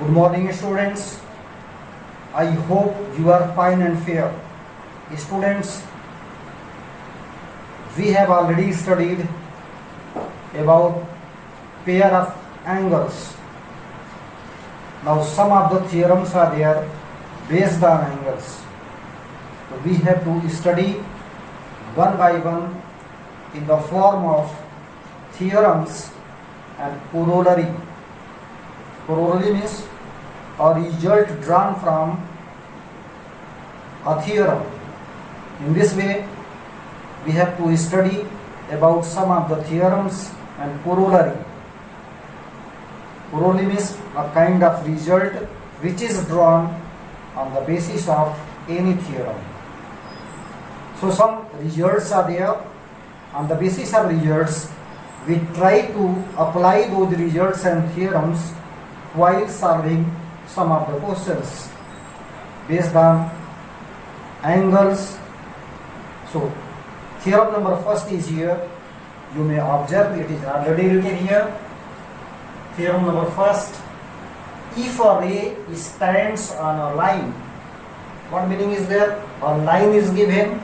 Good morning, students. I hope you are fine and fair. Students, we have already studied about pair of angles. Now some of the theorems are there based on angles. So we have to study one by one in the form of theorems and corollary. Corollary means a result drawn from a theorem. In this way, we have to study about some of the theorems and corollary. Corollary means a kind of result which is drawn on the basis of any theorem. So some results are there. On the basis of results, we try to apply those results and theorems while solving some of the questions based on angles. So theorem number first is here. You may observe it is already written here. Theorem number first: if a ray stands on a line, what meaning is there? A line is given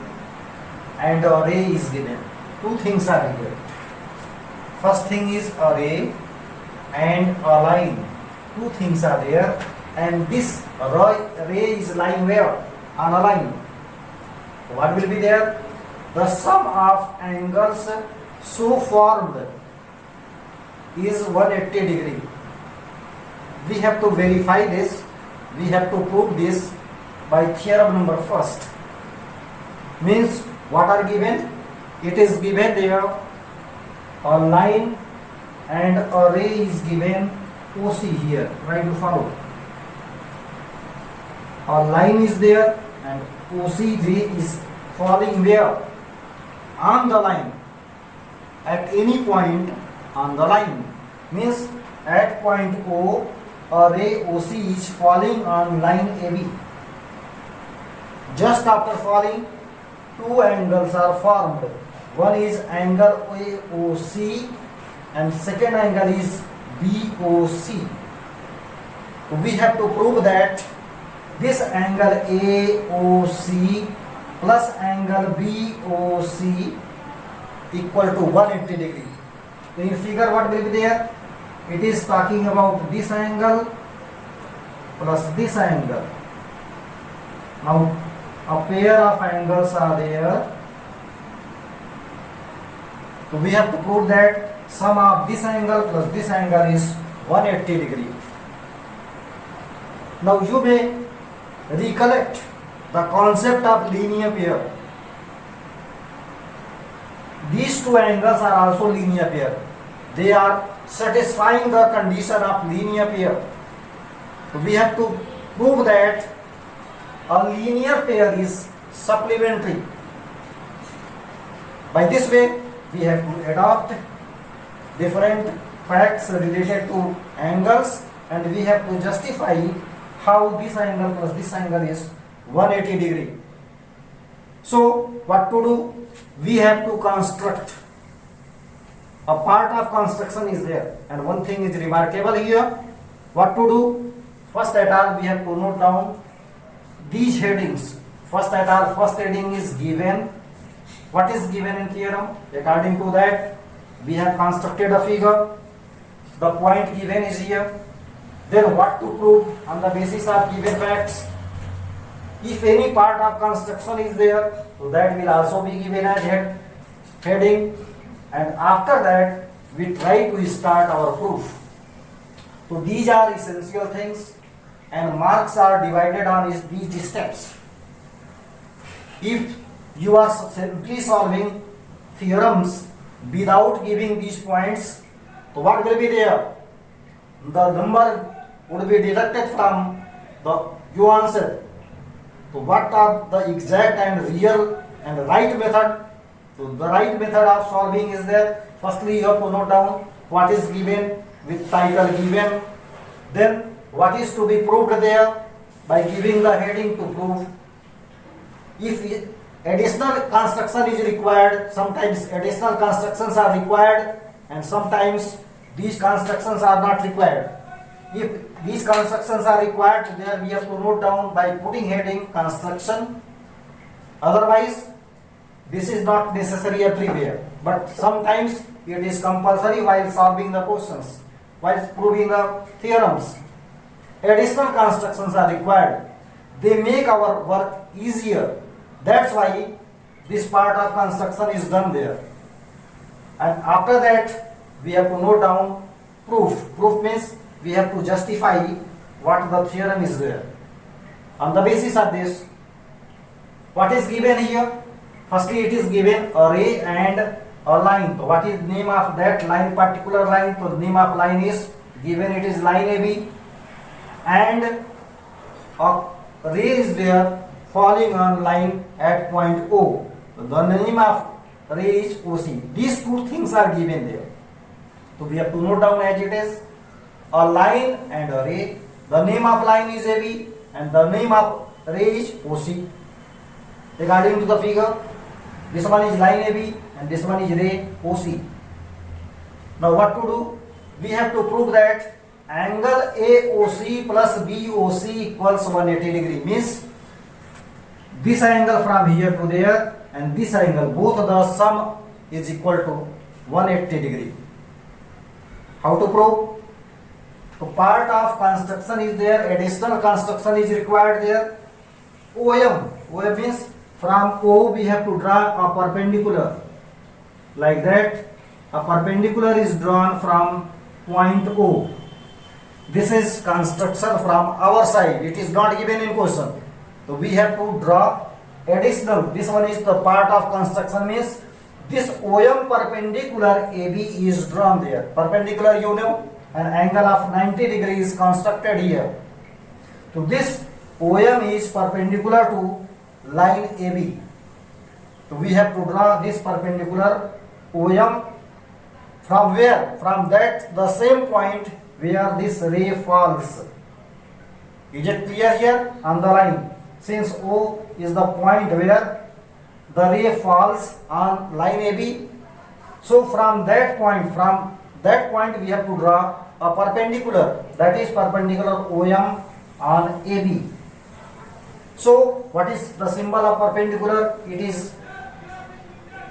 and a ray is given. Two things are here. First thing is a ray and a line. Two things are there, and this ray is lying where? On a line. What will be there? The sum of angles so formed is 180 degree. We have to verify this. We have to prove this by theorem number first. Means what are given? It is given there a line and a ray is given OC here. Try to follow. A line is there and OC ray is falling where? On the line. At any point on the line. Means at point O, a ray OC is falling on line AB. Just after falling, two angles are formed. One is angle AOC and second angle is BOC. We have to prove that this angle AOC plus angle BOC equal to 180 degree. In figure what will be there? It is talking about this angle plus this angle. Now a pair of angles are there. So we have to prove that sum of this angle plus this angle is 180 degree. Now you may recollect the concept of linear pair. These two angles are also linear pair. They are satisfying the condition of linear pair. So we have to prove that a linear pair is supplementary. By this way, we have to adopt different facts related to angles and we have to justify how this angle plus this angle is 180 degree. So what to do? We have to construct. A part of construction is there and one thing is remarkable here. What to do? First at all we have to note down these headings. First at all, first heading is given. What is given in theorem? According to that, we have constructed a figure. The point given is here. Then what to prove on the basis of given facts? If any part of construction is there, so that will also be given as heading. And after that, we try to start our proof. So these are essential things and marks are divided on these steps. If you are simply solving theorems without giving these points, so what will be there? The number would be deducted from the you answer. So what are the exact and real and right method? So the right method of solving is there. Firstly, you have to note down what is given with title given. Then what is to be proved there by giving the heading to prove. If additional construction is required, sometimes additional constructions are required and sometimes these constructions are not required. If these constructions are required, there we have to note down by putting heading construction. Otherwise, this is not necessary everywhere, but sometimes it is compulsory while solving the questions, while proving the theorems. Additional constructions are required. They make our work easier. That's why this part of construction is done there. And after that, we have to note down proof. Proof means we have to justify what the theorem is there. On the basis of this, what is given here? Firstly, it is given array and a line. So what is name of that line, particular line? So name of line is given, it is line AB, and a ray is there falling on line at point O. So the name of ray is OC. These two things are given there. So we have to note down as it is a line and a ray. The name of line is AB and the name of ray is OC. Regarding to the figure, this one is line AB and this one is ray OC. Now what to do? We have to prove that angle AOC plus BOC equals 180 degree. Means this angle from here to there and this angle, both the sum is equal to 180 degree. How to prove? So part of construction is there, additional construction is required there. OM means from O we have to draw a perpendicular. Like that, a perpendicular is drawn from point O. This is construction from our side. It is not given in question. So we have to draw additional. This one is the part of construction, means this OM perpendicular AB is drawn there. Perpendicular, you know, an angle of 90 degrees is constructed here. So this OM is perpendicular to line AB. So we have to draw this perpendicular OM from where? From that the same point where this ray falls. Is it clear here on the line? Since O is the point where the ray falls on line AB, so from that point we have to draw a perpendicular, that is perpendicular OM on AB. So what is the symbol of perpendicular? It is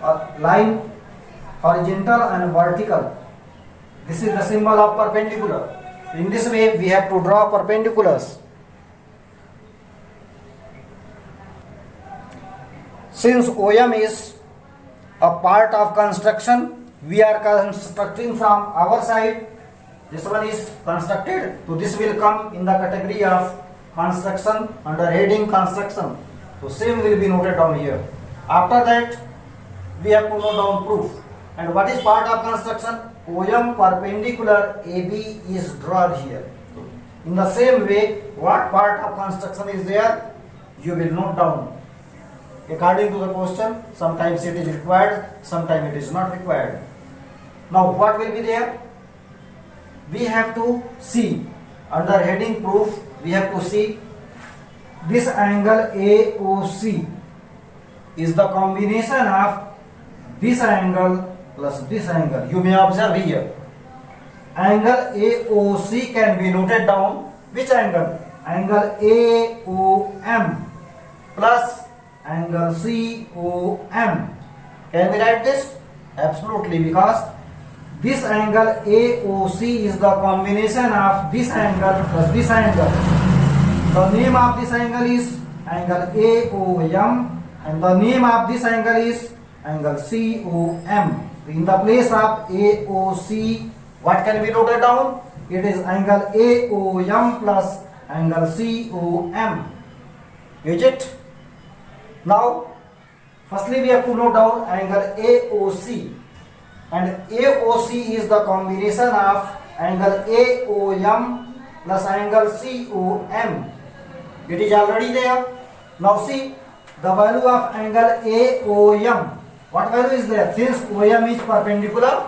a line, horizontal and vertical. This is the symbol of perpendicular. In this way we have to draw perpendiculars. Since OM is a part of construction, we are constructing from our side. This one is constructed, so this will come in the category of construction under heading construction. So same will be noted down here. After that, we have to note down proof. And what is part of construction? OM perpendicular AB is drawn here. In the same way, what part of construction is there? You will note down. According to the question, sometimes it is required, sometimes it is not required. Now what will be there? We have to see under heading proof, we have to see this angle AOC is the combination of this angle plus this angle. You may observe here, angle AOC can be noted down. Which angle? Angle AOM plus angle COM. Can we write this? Absolutely, because this angle AOC is the combination of this angle plus this angle. The name of this angle is angle AOM and the name of this angle is angle COM. In the place of AOC, what can be noted down? It is angle AOM plus angle COM. Is it? Now, firstly we have to note down angle AOC, and AOC is the combination of angle AOM plus angle COM. It is already there. Now see the value of angle AOM. What value is there? Since OM is perpendicular,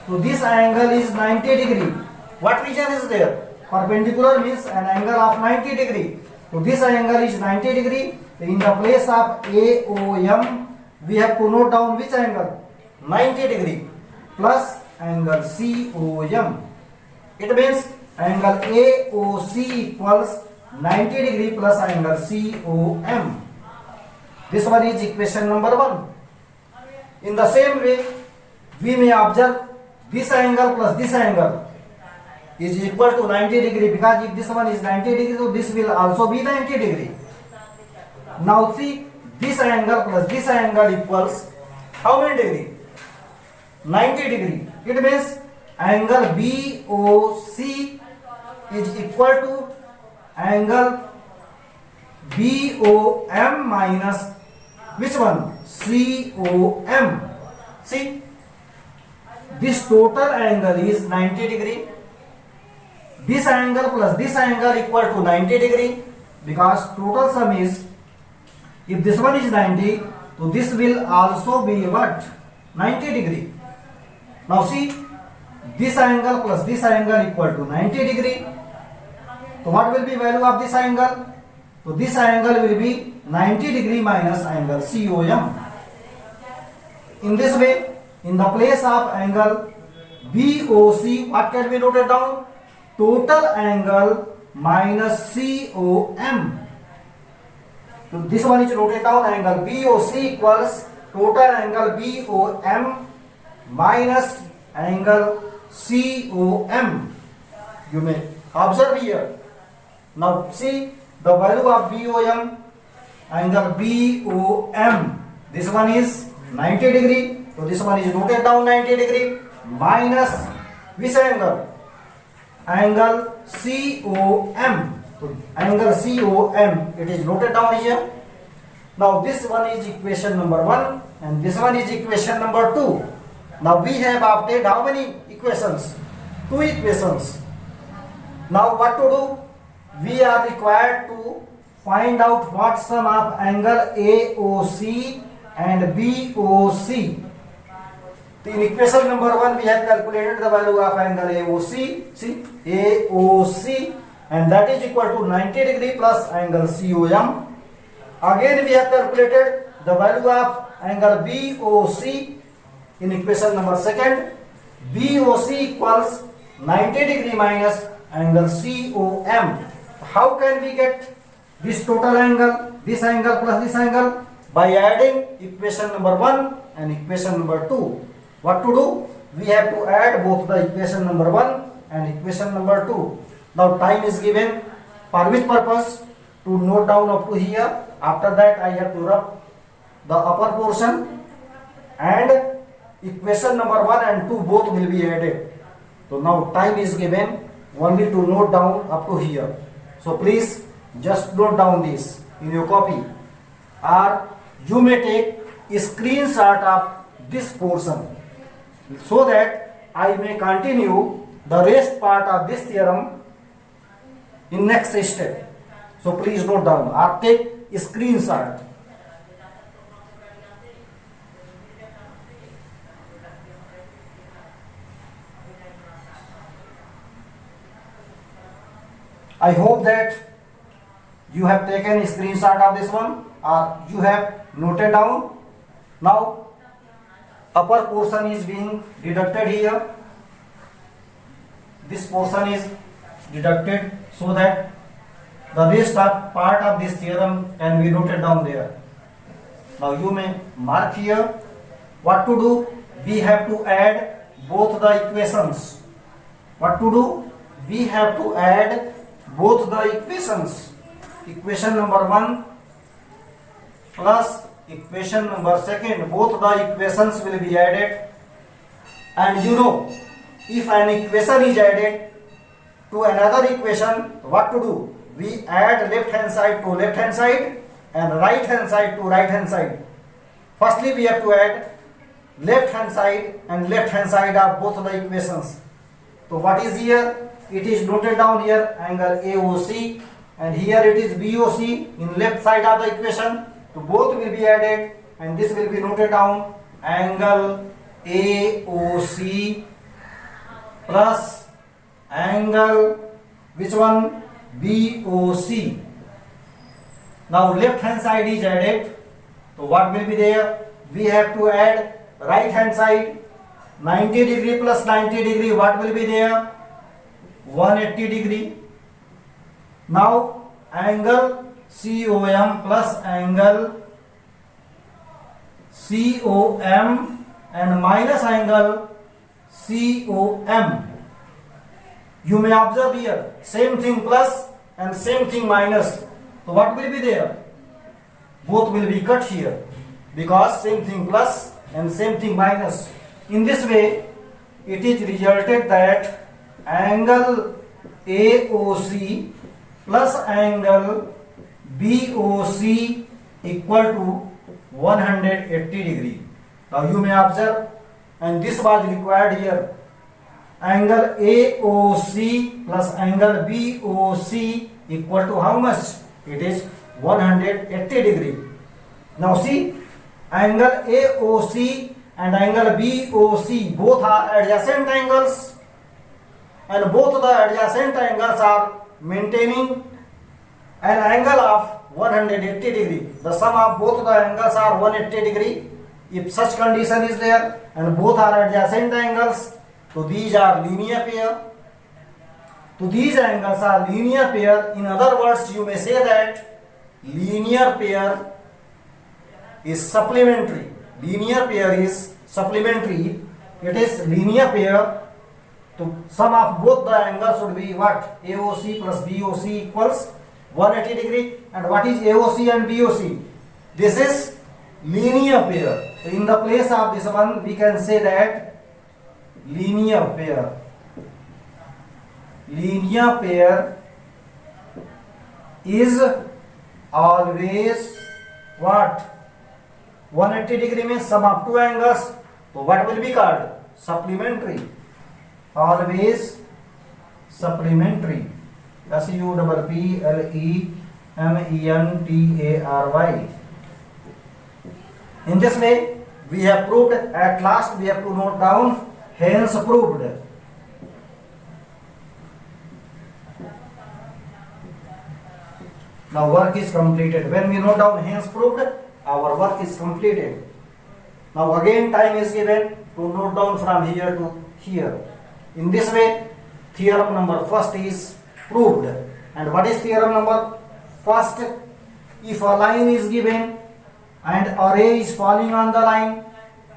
so this angle is 90 degree. What region is there? Perpendicular means an angle of 90 degree. So this angle is 90 degree. In the place of AOM, we have to note down which angle? 90 degree plus angle COM. It means angle AOC equals 90 degree plus angle COM. This one is equation number 1. In the same way, we may observe this angle plus this angle is equal to 90 degree, because if this one is 90 degree, so this will also be 90 degree. Now see, this angle plus this angle equals how many degree? 90 degree. It means angle BOC is equal to angle BOM minus which one? COM. See, this total angle is 90 degree. This angle plus this angle equal to 90 degree, because total sum is, if this one is 90, so this will also be what? 90 degree. Now see, this angle plus this angle equal to 90 degree. So what will be value of this angle? So this angle will be 90 degree minus angle COM. In this way, in the place of angle BOC, what can be noted down? Total angle minus COM. So this one is noted down, angle BOC equals total angle BOM minus angle COM. You may observe here. Now see the value of BOM, angle BOM. This one is 90 degree. So this one is noted down 90 degree minus which angle? Angle COM. So angle COM, it is noted down here. Now this one is equation number 1 and this one is equation number 2. Now we have obtained how many equations? 2 equations. Now what to do? We are required to find out what sum of angle AOC and BOC. In equation number 1 we have calculated the value of angle AOC, see, AOC, and that is equal to 90 degree plus angle COM. Again we have calculated the value of angle BOC in equation number 2. BOC equals 90 degree minus angle COM. How can we get this total angle, this angle plus this angle? By adding equation number 1 and equation number 2. What to do? We have to add both the equation number 1 and equation number 2. Now time is given. For which purpose? To note down up to here. After that I have to rub the upper portion, and equation number 1 and 2 both will be added. So now time is given only to note down up to here. So please just note down this in your copy, or you may take a screenshot of this portion so that I may continue the rest part of this theorem in next step. So please note down or take a screenshot. I hope that you have taken a screenshot of this one or you have noted down. Now upper portion is being deducted here. This portion is deducted so that the rest of part of this theorem can be noted down there. Now you may mark here. What to do? We have to add both the equations. What to do? We have to add both the equations. Equation number 1 plus equation number 2. Both the equations will be added. And you know, if an equation is added to another equation, what to do? We add left hand side to left hand side and right hand side to right hand side. Firstly we have to add left hand side and left hand side of both the equations. So what is here? It is noted down here angle AOC, and here it is BOC in left side of the equation. So both will be added and this will be noted down angle AOC plus angle which one? BOC. Now left hand side is added. So what will be there? We have to add right hand side 90 degree plus 90 degree. What will be there? 180 degree. Now angle COM plus angle COM and minus angle COM. You may observe here same thing plus and same thing minus. So what will be there? Both will be cut here because same thing plus and same thing minus. In this way, it is resulted that angle AOC plus angle BOC equal to 180 degree. Now you may observe, and this was required here. Angle AOC plus angle BOC equal to how much? It is 180 degree. Now see, angle AOC and angle BOC both are adjacent angles, and both the adjacent angles are maintaining an angle of 180 degree. The sum of both the angles are 180 degree. If such condition is there and both are adjacent angles, so these are linear pair. So these angles are linear pair. In other words, you may say that linear pair is supplementary. Linear pair is supplementary. It is linear pair. So sum of both the angles should be what? AOC plus BOC equals 180 degree. And what is AOC and BOC? This is linear pair. So in the place of this one, we can say that linear pair. Linear pair is always what? 180 degree means sum of two angles. So what will be called? Supplementary. Always supplementary. SUPPLEMENTARY. In this way, we have proved. At last, we have to note down. Hence proved. Now work is completed. When we note down hence proved, our work is completed. Now again time is given to note down from here to here. In this way, theorem number first is proved. And what is theorem number first? If a line is given and a ray is falling on the line,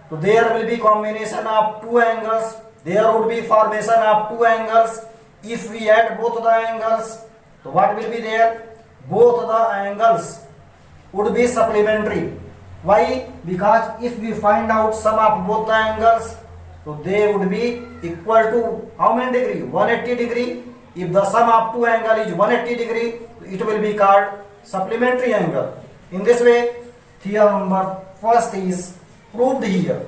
so there will be combination of two angles. There would be formation of two angles. If we add both the angles, so what will be there? Both the angles would be supplementary. Why? Because if we find out sum of both the angles, so they would be equal to how many degree? 180 degree. If the sum of two angle is 180 degree, it will be called supplementary angle. In this way, theorem number first is proved here.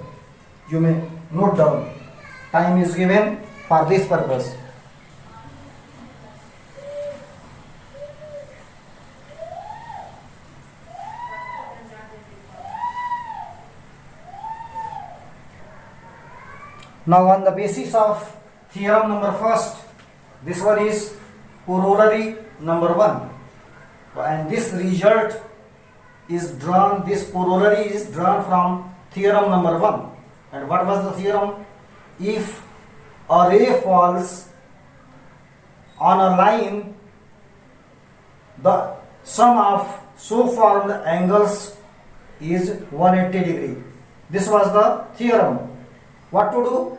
You may note down. Time is given for this purpose. Now on the basis of theorem number first, this one is corollary number 1. And this result is drawn, this corollary is drawn from theorem number 1. And what was the theorem? If a ray falls on a line, the sum of so formed angles is 180 degree. This was the theorem. What to do?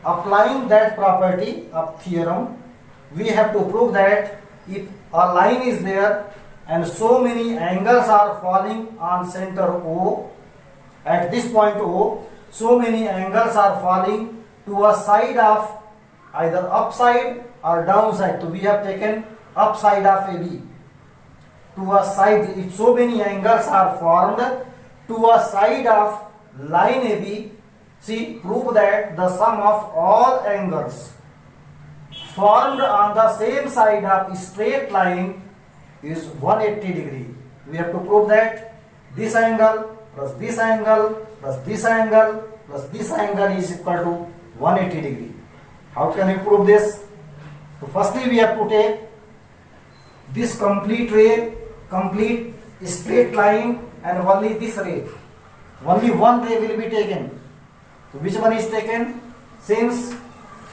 Applying that property of theorem, we have to prove that if a line is there and so many angles are falling on center O, at this point O, so many angles are falling to a side of either upside or downside. So we have taken upside of AB. To a side, if so many angles are formed to a side of line AB, see, prove that the sum of all angles formed on the same side of straight line is 180 degree. We have to prove that this angle plus this angle plus this angle plus this angle is equal to 180 degree. How can we prove this? So firstly we have to take this complete ray, complete straight line, and only this ray. Only one ray will be taken. So which one is taken? Since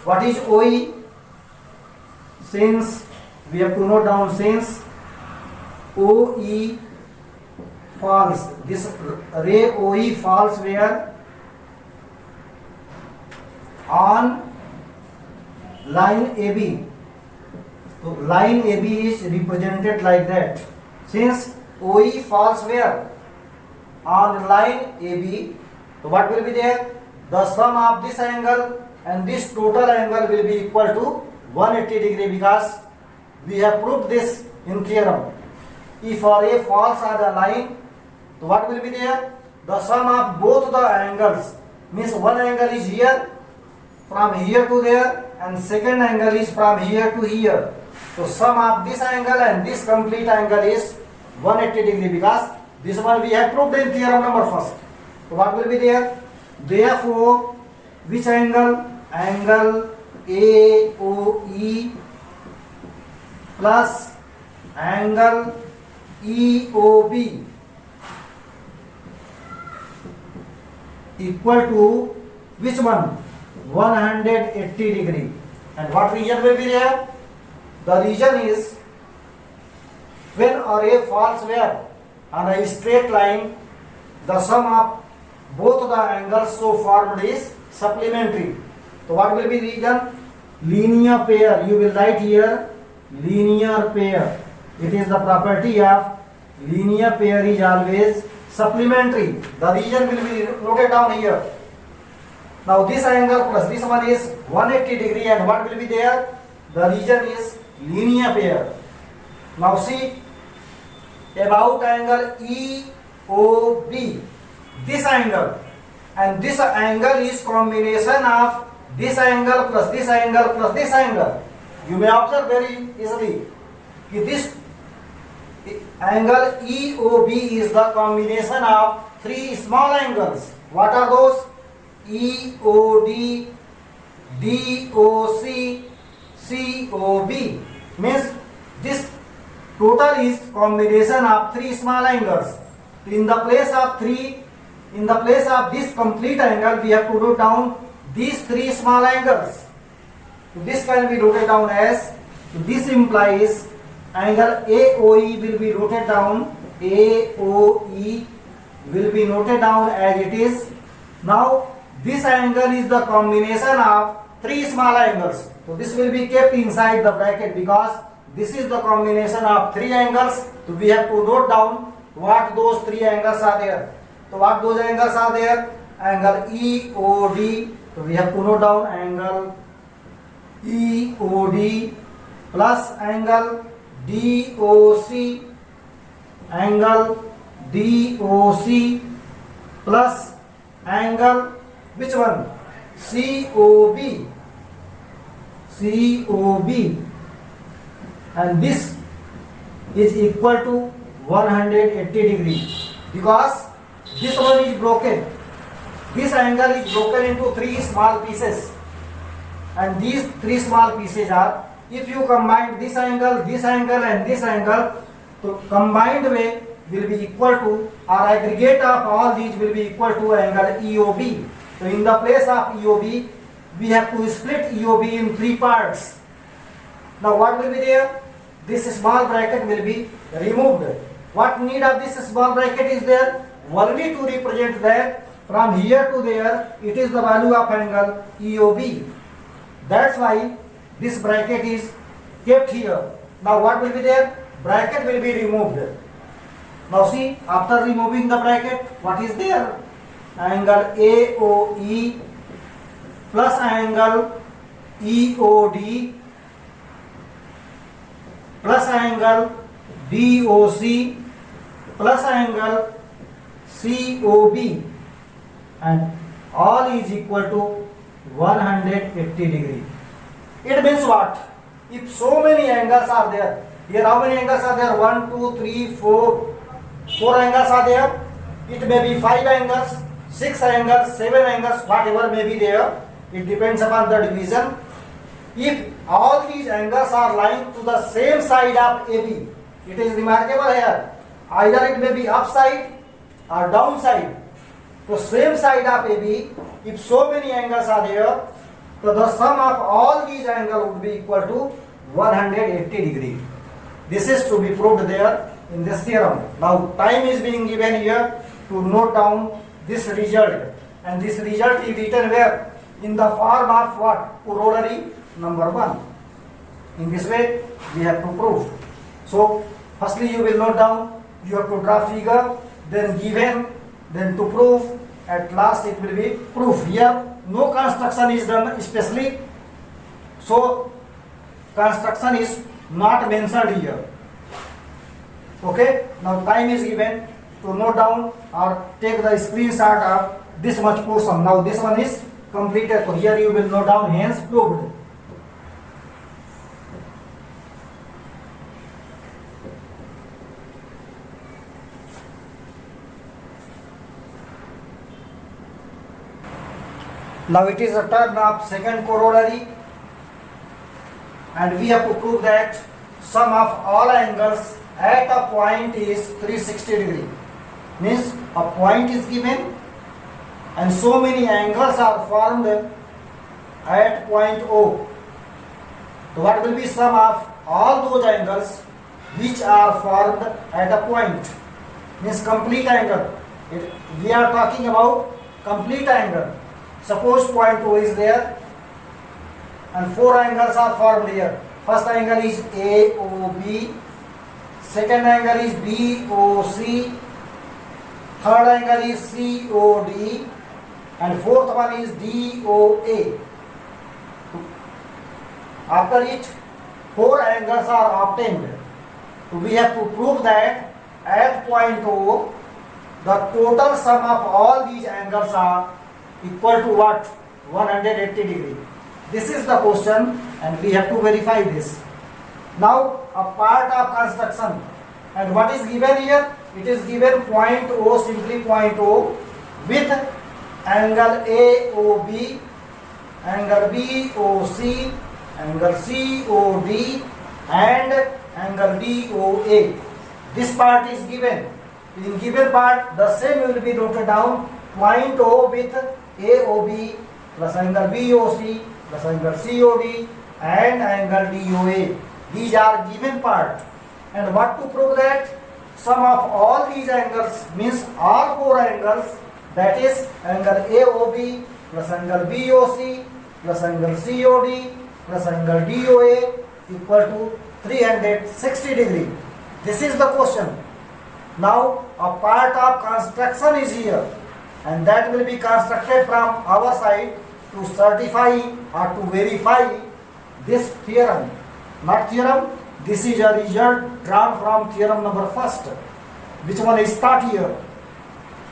what is OE? since we have to note down, since OE falls, this ray OE falls where? On line AB. So line AB is represented like that. Since OE falls where? On line AB. So what will be there? The sum of this angle and this total angle will be equal to 180 degree, because we have proved this in theorem. If RA falls on the line, so what will be there? The sum of both the angles, means one angle is here from here to there, and second angle is from here to here. So sum of this angle and this complete angle is 180 degree, because this one we have proved in theorem number first. So what will be there? Therefore, which angle? Angle AOE plus angle EOB equal to which one? 180 degree. And what region will be there? The region is when a ray falls where? On a straight line, the sum of both the angles so formed is supplementary. So what will be region? Linear pair. You will write here linear pair. It is the property of linear pair is always supplementary. The region will be noted down here. Now this angle plus this one is 180 degree, and what will be there? The region is linear pair. Now see about angle EOB. This angle and this angle is combination of this angle plus this angle plus this angle. You may observe very easily that this angle EOB is the combination of three small angles. What are those? EOD, DOC, COB. Means this total is combination of three small angles. In the place of this complete angle, we have to note down these three small angles. So this can be noted down as, so this implies angle AOE will be noted down, AOE will be noted down as it is. Now this angle is the combination of three small angles. So this will be kept inside the bracket, because this is the combination of three angles. So we have to note down what those three angles are there. So what those angles are there? Angle EOD. So we have to note down angle EOD plus angle DOC, angle DOC plus angle which one? COB, COB, and this is equal to 180 degree, because this one is broken. This angle is broken into three small pieces, and these three small pieces are, if you combine this angle and this angle, so combined way will be equal to, or aggregate of all these will be equal to angle EOB. So in the place of EOB, we have to split EOB in three parts. Now what will be there? This small bracket will be removed. What need of this small bracket is there? Only to represent that from here to there, it is the value of angle EOB. That's why this bracket is kept here. Now what will be there? Bracket will be removed. Now see, after removing the bracket, what is there? Angle AOE plus angle EOD plus angle DOC plus angle COB, and all is equal to 180 degree. It means what? If so many angles are there, here how many angles are there? 1, 2, 3, 4. 4 angles are there. It may be 5 angles, 6 angles, 7 angles, whatever may be there. It depends upon the division. If all these angles are lying to the same side of AB, it is remarkable here. Either it may be upside or downside. So same side of AB, if so many angles are there, so the sum of all these angles would be equal to 180 degree. This is to be proved there in this theorem. Now time is being given here to note down this result, and this result is written where? In the form of what? Corollary number 1. In this way we have to prove. So firstly you will note down, you have to draw figure, then given, then to prove, at last it will be proof. Here no construction is done especially, so construction is not mentioned here. Okay, now time is given to note down or take the screenshot of this much portion. Now this one is completed, so here you will note down hence proved. Now it is a turn of second corollary, and we have to prove that sum of all angles at a point is 360 degree. Means a point is given and so many angles are formed at point O. So what will be sum of all those angles which are formed at a point? Means complete angle. We are talking about complete angle. Suppose point O is there and 4 angles are formed here. First angle is AOB, second angle is BOC, third angle is COD, and fourth one is DOA. After it, 4 angles are obtained. So we have to prove that at point O, the total sum of all these angles are equal to what? 180 degree. This is the question and we have to verify this. Now a part of construction, and what is given here? It is given point O, simply point O, with angle AOB, angle BOC, angle COD and angle DOA. This part is given. In given part the same will be noted down, point O with AOB plus angle BOC plus angle COD and angle DOA. These are given part. And what to prove that? Sum of all these angles means all 4 angles, that is angle AOB plus angle BOC plus angle COD plus angle DOA equal to 360 degree. This is the question. Now a part of construction is here, and that will be constructed from our side to certify or to verify this theorem. Not theorem, this is a result drawn from theorem number 1st. Which one is taught here?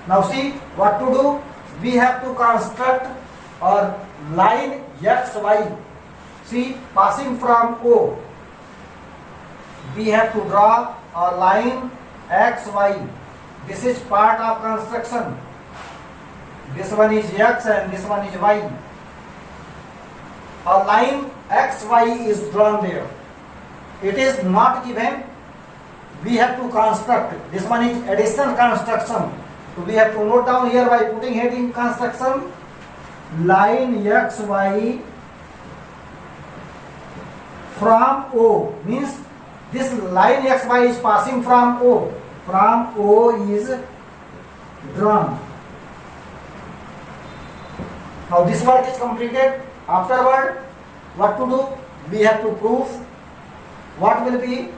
Now see what to do. We have to construct a line XY. See, passing from O, we have to draw a line XY. This is part of construction. This one is X and this one is Y. A line XY is drawn there. It is not given. We have to construct. This one is additional construction. So we have to note down here by putting heading construction. Line XY from O means this line XY is passing from O. From O is drawn. Now this work is completed. Afterward, what to do? We have to prove what will be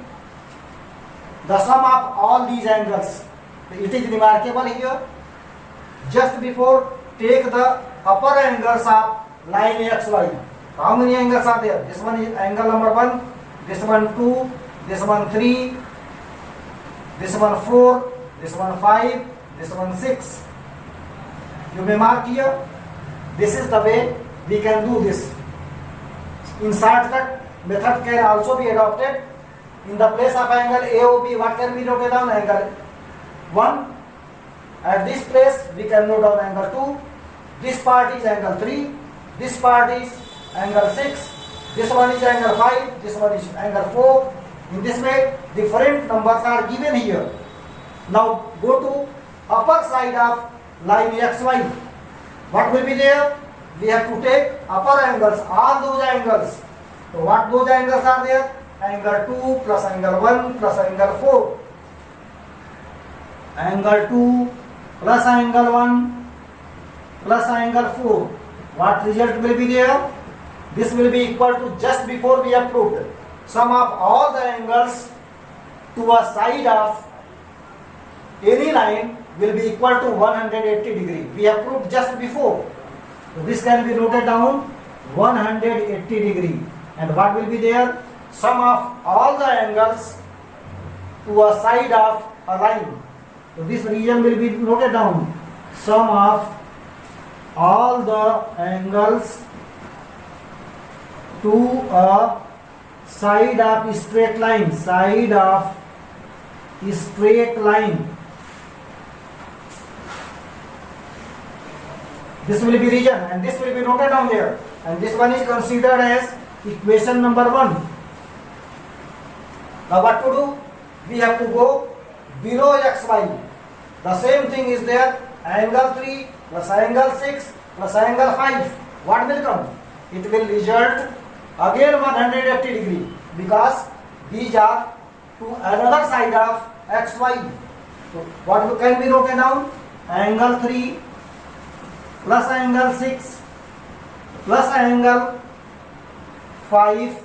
the sum of all these angles. It is remarkable here. Just before, take the upper angles of line XY. How many angles are there? This one is angle number 1, this one 2, this one 3, this one 4, this one 5, this one 6. You may mark here. This is the way we can do this. In shortcut method can also be adopted. In the place of angle AOB, what can be noted down? Angle 1. At this place we can note down angle 2. This part is angle 3. This part is angle 6. This one is angle 5. This one is angle 4. In this way, different numbers are given here. Now go to upper side of line XY. What will be there? We have to take upper angles, all those angles So what those angles are there? Angle 2 plus angle 1 plus angle 4. Angle 2 plus angle 1 plus angle 4. What result will be there? This will be equal to, just before we have proved, sum of all the angles to a side of any line will be equal to 180 degree. We have proved just before. So this can be noted down 180 degree. And what will be there? Sum of all the angles to a side of a line. So this region will be noted down. Sum of all the angles to a side of straight line. Side of straight line. This will be region and this will be noted down there. And this one is considered as equation number 1. Now what to do? We have to go below xy. The same thing is there. Angle 3 plus angle 6 plus angle 5. What will come? It will result again 180 degree, because these are to another side of xy. So what can be written down? Angle 3 plus angle 6 plus angle 5,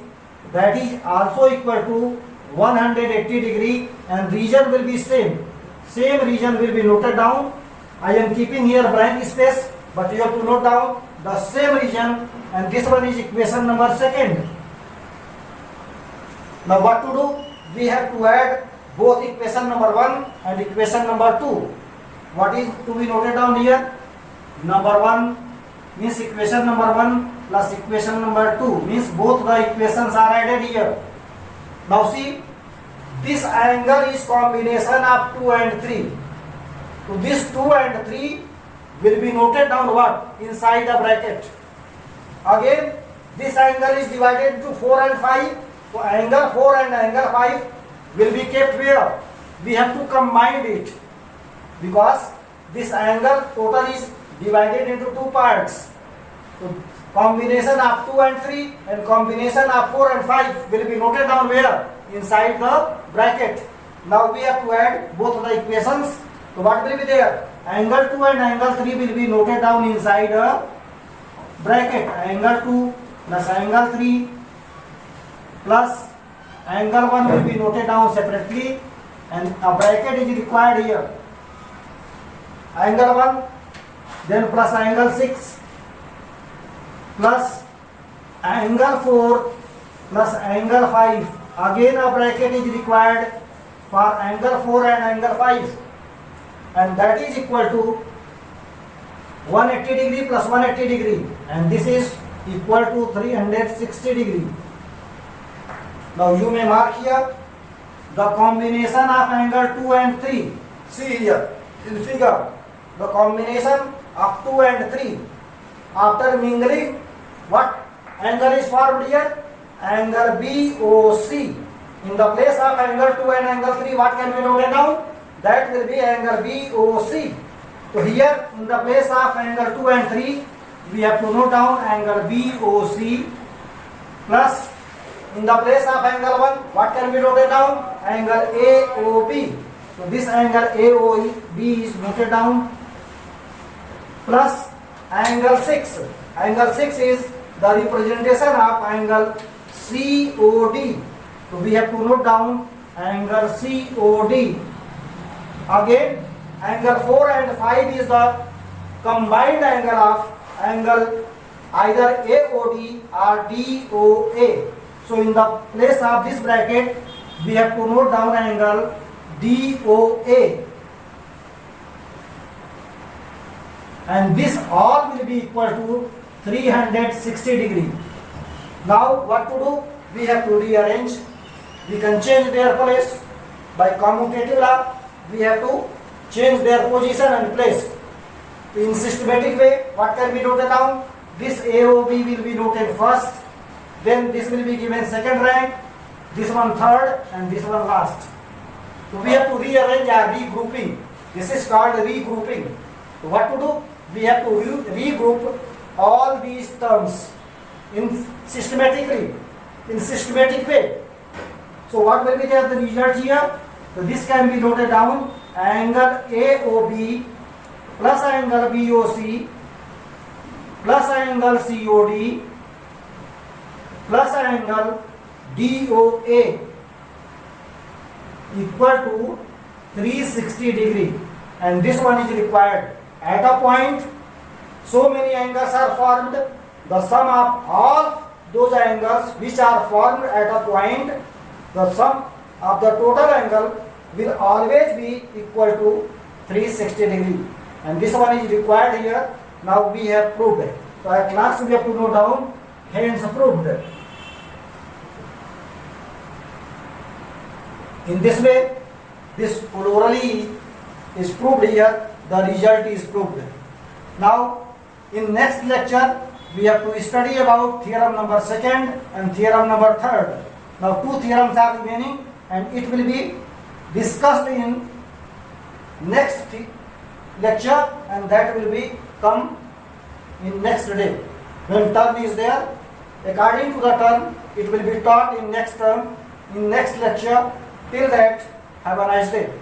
that is also equal to 180 degree, and region will be same. Same region will be noted down. I am keeping here blank space, but you have to note down the same region, and this one is equation number 2. Now what to do? We have to add both equation number 1 and equation number 2. What is to be noted down here? Number 1 means equation number 1 plus equation number 2 means both the equations are added here. Now see, this angle is combination of 2 and 3. So this 2 and 3 will be noted down what? Inside the bracket. Again, this angle is divided into 4 and 5. So angle 4 and angle 5 will be kept where? We have to combine it, because this angle total is divided into 2 parts. So combination of 2 and 3 and combination of 4 and 5 will be noted down where? Inside the bracket. Now we have to add both the equations. So what will be there? Angle 2 and angle 3 will be noted down inside a bracket. Angle 2 plus angle 3 plus angle 1 will be noted down separately, and a bracket is required here. Angle 1, then plus angle 6 plus angle 4 plus angle 5. Again a bracket is required for angle 4 and angle 5, and that is equal to 180 degree plus 180 degree, and this is equal to 360 degree. Now you may mark here the combination of angle 2 and 3. See here in figure, the combination of 2 and 3. After mingling, what angle is formed here? Angle BOC. In the place of angle 2 and angle 3, what can be noted down? That will be angle BOC. So here in the place of angle 2 and 3, we have to note down angle BOC plus in the place of angle 1, what can be noted down? Angle AOB. So this angle AOB is noted down plus angle 6. Angle 6 is the representation of angle COD. So we have to note down angle COD. Again, angle 4 and 5 is the combined angle of angle either AOD or DOA. So in the place of this bracket, we have to note down angle DOA. And this all will be equal to 360 degree. Now what to do? We have to rearrange. We can change their place by commutative law. We have to change their position and place. In systematic way, what can be noted down? This AOB will be noted first, then this will be given second rank, this one third, and this one last. So we have to rearrange our regrouping. This is called regrouping. So what to do? We have to regroup all these terms in systematically. in systematic way. So what will be there the result here? So this can be noted down: angle AOB plus angle BOC plus angle COD plus angle DOA equal to 360 degree, and this one is required at a point. So many angles are formed. The sum of all those angles which are formed at a point, the sum of the total angle will always be equal to 360 degree, and this one is required here. Now we have proved it. So at last we have to note down, hence proved. In this way, this orally is proved here, the result is proved. Now in next lecture we have to study about theorem number 2nd and theorem number 3rd. Now 2 theorems are remaining, and it will be discussed in next lecture, and that will be come in next day. When term is there, according to the term, it will be taught in next term, in next lecture. Till that, have a nice day.